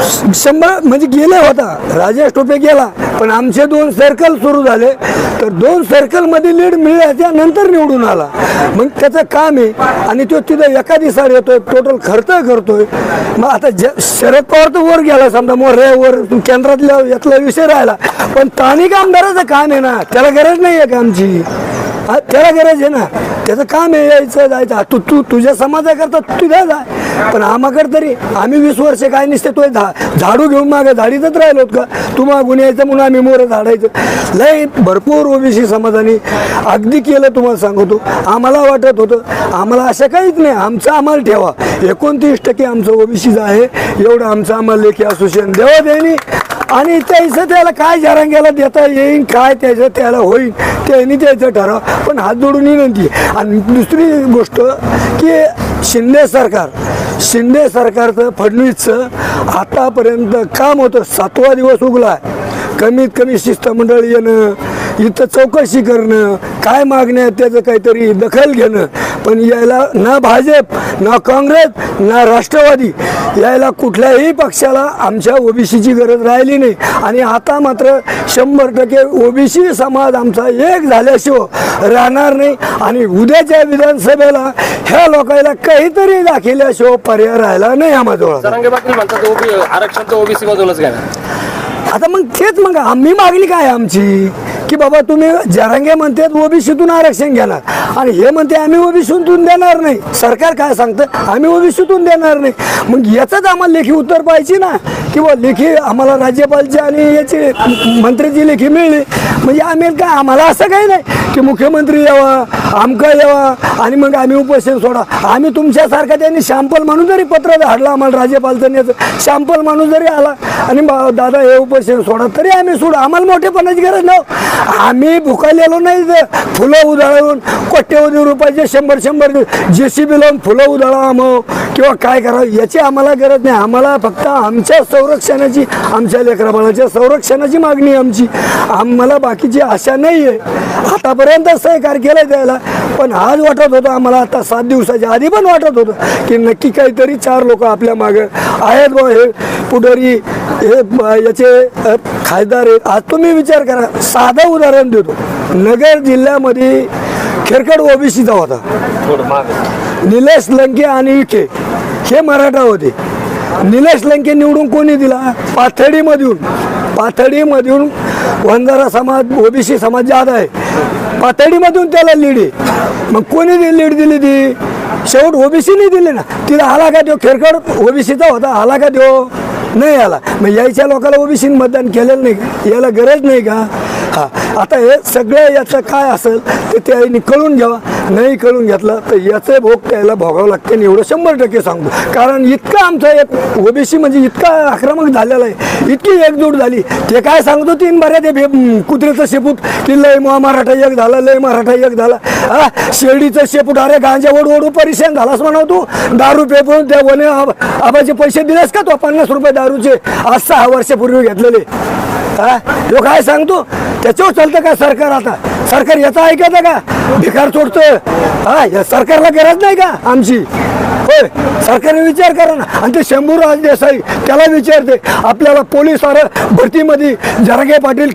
100 म्हणजे गेला होता, राजेश टोपे गेला, पण आमचे 2 सर्कल सुरू झाले, तर 2 सर्कलमध्ये लीड मिळाल्याच्या नंतर निवडून आला. मग त्याचं काम आहे आणि तो तिथं एका दिवसावर येतोय, टोटल खर्च करतोय. मग आता शरद पवार तर वर गेला, समजा वर केंद्रातल्या यातला विषय राहिला, पण स्थानिक आमदाराचं काम आहे ना, त्याला गरज नाही आहे का आमची? त्याला गरज आहे ना, त्याचं काम आहे यायचं जायचं. तू तुझ्या समाजाकरता तुझ्या जाय, पण आम्हाकडे तरी आम्ही 20 वर्ष काय नसते तो झाडू घेऊन मागे झाडीतच राहिलो का? तू मागून यायचं म्हणून आम्ही मोरं झाडायचं. लय भरपूर ओबीसी समाजाने अगदी केलं, तुम्हाला सांगतो. आम्हाला वाटत होतं आम्हाला असं काहीच नाही, आमचं आम्हाला ठेवा. 29% आमचं ओबीसीचं आहे, एवढं आमचं आम्हाला लेखी असोसिएशन देवा देणी. आणि त्याचं त्याला काय जरांग्याला देता येईल, काय त्याचं त्याला होईल त्यांनी त्याचं ठराव. पण हात जोडून विनंती. आणि दुसरी गोष्ट की शिंदे सरकारचं फडणवीसचं आतापर्यंत काम होतं. 7वा दिवस उगला. कमीत कमी शिष्टमंडळ येणं, इथं चौकशी करणं, काय मागण्या त्याचं काहीतरी दखल घेणं. पण यायला ना भाजप, ना काँग्रेस, ना राष्ट्रवादी, यायला कुठल्याही पक्षाला आमच्या ओबीसीची गरज राहिली नाही. आणि आता मात्र 100% ओबीसी समाज आमचा एक झाल्याशिवाय राहणार नाही. आणि उद्याच्या विधानसभेला ह्या लोकांना काहीतरी दाखवल्याशिवाय पर्याय राहिला नाही आम्हाला. जरांगे पाटील म्हणतात आरक्षण तर ओबीसी मधूनच घेणार. आता मग तेच मग आम्ही मागणी काय आमची की बाबा तुम्ही जरांगे म्हणतात ओबीसीतून आरक्षण घेणार आणि हे म्हणते आम्ही ओबीसीतून देणार नाही. सरकार काय सांगतं आम्ही ओबीसीतून देणार नाही. मग याचंच आम्हाला लेखी उत्तर पाहिजे ना, किंवा लेखी आम्हाला राज्यपालची आणि याची मंत्र्याची लेखी मिळली म्हणजे आम्ही काय, आम्हाला असं काही नाही की मुख्यमंत्री यावा आमका यावा आणि मग आम्ही उपोषण सोडा. आम्ही तुमच्यासारखा त्यांनी शॅम्पल म्हणून जरी पत्र धाडलं आम्हाला राज्यपालचं याचं शॅम्पल म्हणून जरी आला आणि दादा हे उपोषण सोडा तरी आम्ही सोडू. आम्हाला मोठेपणाची गरज नाही. आम्ही भुकालेलो नाही. फुलं उधळून कोट्यवधी रुपयाचे 100 JCB लावून फुलं उधळा मग किंवा काय करावं याची आम्हाला गरज नाही. आम्हाला फक्त आमच्या संरक्षणाची, आमच्या लेकराबाळाच्या संरक्षणाची मागणी आमची. आम्हाला बाकीची आशा नाही आहे. आतापर्यंत सहकार्य केलं द्यायला, पण आज वाटत होतं आम्हाला, आता 7 दिवसाच्या आधी पण वाटत होतं की नक्की काहीतरी 4 लोक आपल्या मागे आहेत बा. हे पुढारी हे याचे खासदार आहेत. आज तुम्ही विचार करा, साधं उदाहरण देतो. नगर जिल्ह्यामध्ये खेरकड ओबीसीचा होता. निलेश लंके आणि विखे हे मराठा होते. निलेश लंके निवडून कोणी दिला? पाथर्डीमधून वंजारा समाज ओबीसी समाज जादा आहे. पाथर्डीमधून त्याला लीड आहे. मग कोणी लीड दिली ती? शेवट ओबीसीने दिली ना. तिला आला का तो? खेरकड ओबीसीचा होता, आला का तो? नाही आला. मग यायच्या लोकांना ओबीसी मतदान केलेलं नाही का? याला गरज नाही का? आता हे सगळं याचं काय असेल ते त्यांनी कळून घ्यावा. नाही कळून घेतलं तर याचे भोग त्याला भोगावं लागते. एवढं 100% सांगतो. कारण इतकं आमचं एक ओबीसी म्हणजे इतका आक्रमक झालेला आहे, इतकी एकजूट झाली. ते काय सांगतो 3 बऱ्या ते कुत्र्याचं शेपूट की लय मराठा एक झाला, लय मराठा एक झाला. शेळीचं शेपूट, अरे गांजा ओढू परेशान झालास म्हणा तू. दारू पेपून त्या वने आबाचे पैसे दिलेस का तो? 50 रुपये दारूचे आज 6 वर्षापूर्वी घेतलेले. तो काय सांगतो? त्याच्यावर चालतं का सरकार? आता सरकार याचा ऐकतं का? भिकार सोडतं. या सरकारला गरज नाही का आमची? होय, सरकारने विचार करा ना. आणि ते शंभूराज देसाई त्याला विचारते आपल्याला पोलीस भरतीमध्ये जरांगे पाटील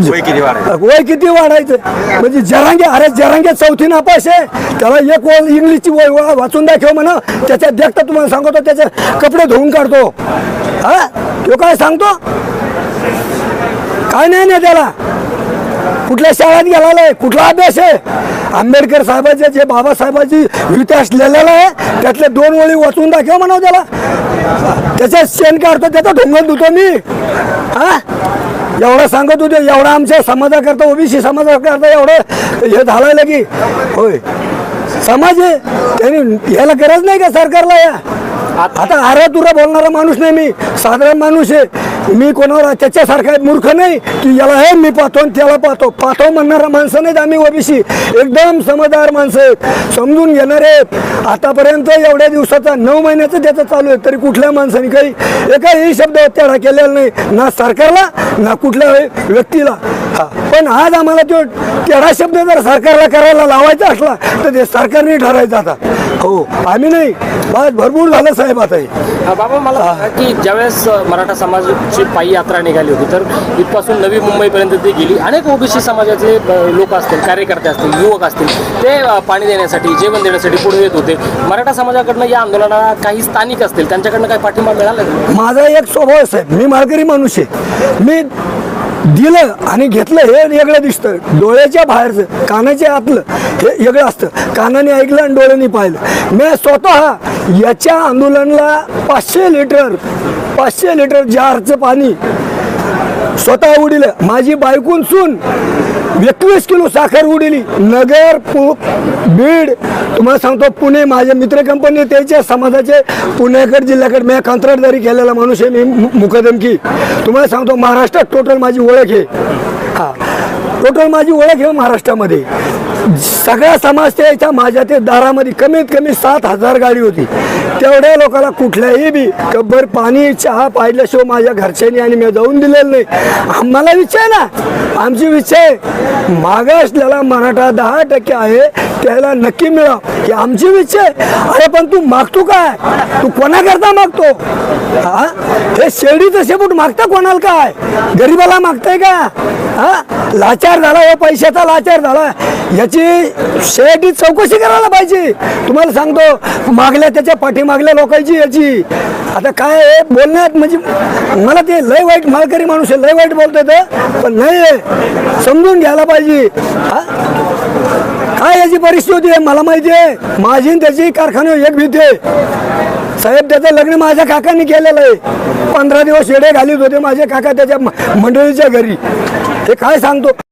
वय किती वाढायचं? म्हणजे जरांगे 4थी नापास आहे. त्याला एक इंग्लिशची वय वाचून दाखव म्हणा. त्याच्यात देखता तुम्हाला सांगतो त्याचे कपडे धुवून काढतो. तो काय सांगतो? काय नाही त्याला. कुठल्या शाळेत गेलेला आहे? कुठला अभ्यास आहे? आंबेडकर साहेबाचे जे बाबासाहेबांची इतिहास लिहिलेला आहे त्यातले 2 ओळी वाचून दाखव म्हणावं त्याला. त्याच्यात शेण काढतो, त्याचा ढोंगण धुतो मी. एवढं सांगत होते. एवढं आमच्या समाजाकरता, ओबीसी समाजाकरता एवढं हे झालं की होय समाज आहे. त्यांनी याला गरज नाही का सरकारला? या आता आरा तुरा बोलणारा माणूस नाही मी, साधारण माणूस आहे मी. कोणावर त्याच्यासारखा मूर्ख नाही की याला हे मी पाहतो आणि त्याला पाहतो म्हणणारा माणसं नाहीत आम्ही. ओबीसी एकदम समजदार माणसं आहेत, समजून घेणारे. आतापर्यंत एवढ्या दिवसाचा 9 महिन्याचं त्याचं चालू आहे तरी कुठल्या माणसाने काही एकाही शब्द तेढा केलेला नाही, ना सरकारला ना कुठल्या व्यक्तीला. पण आज आम्हाला तो तेढा शब्द जर सरकारला करायला लावायचा असला तर ते सरकारने ठरायचं. आता हो आम्ही नाही, बस भरपूर झालं साहेब आता हे. बाबा मला सांगा की ज्यावेळेस मराठा समाजाची पायी यात्रा निघाली होती तर इथपासून नवी मुंबईपर्यंत ती गेली. अनेक ओबीसी समाजाचे लोक असतील, कार्यकर्ते असतील, युवक असतील, ते पाणी देण्यासाठी, जेवण देण्यासाठी पुढे येत होते. मराठा समाजाकडनं या आंदोलनाला काही स्थानिक असतील, त्यांच्याकडनं काही पाठिंबा मिळाला का? माझा एक स्वभाव आहे साहेब, मी माळकरी माणूस आहे. मी दिलं आणि घेतलं हे वेगळं दिसतं. डोळ्याच्या बाहेरचं, कानाच्या आतलं हे वेगळं असतं. कानाने ऐकलं आणि डोळ्यांनी पाहिलं. मी स्वतः याच्या आंदोलनाला 500 लिटर जारचं पाणी स्वतः उडिलं. माझी बायकून सून 21 किलो साखर उडिली. नगर, बीड, तुम्हाला सांगतो पुणे, माझे मित्र कंपनी त्याच्या समाजाचे पुण्याकडे जिल्ह्याकडे मी कंत्राटदारी केलेला माणूस आहे. मी मुकदमकी तुम्हाला सांगतो महाराष्ट्रात टोटल माझी ओळख आहे. हां, टोटल माझी ओळख आहे महाराष्ट्रामध्ये. सगळा समाज त्याच्या माझ्या ते दारामध्ये कमीत कमी 7,000 गाडी होती. तेवढ्या लोकांना कुठल्याही बी कब्बर पाणी चहा पाहिल्याशिवाय माझ्या घरच्यांनी आणि मी जाऊन दिलेलं नाही. आम्हाला विचार ना, आमची विचार मागासलेला मराठा 10% आहे त्याला नक्की मिळाव ही आमची विचार. अरे पण तू मागतो काय? तू कोणाकरता मागतो? हा, हे शेळीचं शेपूट मागता कोणाला? काय गरीबाला मागताय का? हा, लाचार झाला, हे पैशाचा लाचार झाला. याची शेती चौकशी करायला पाहिजे. तुम्हाला सांगतो मागल्या त्याच्या पाठीमागल्या लोकांची याची आता काय आहे बोलण्यात, म्हणजे मला ते लय वाईट, मालकरी माणूस आहे, लय वाईट बोलतोय ते, पण नाही समजून घ्यायला पाहिजे. हा, काय याची परिस्थिती आहे मला माहिती आहे. माझी आणि त्याची कारखाना एक भीती आहे साहेब. त्याचं लग्न माझ्या काकांनी केलेलं आहे. 15 दिवस येडे घालीत होते माझे काका त्याच्या मंडळीच्या घरी. हे काय सांगतो.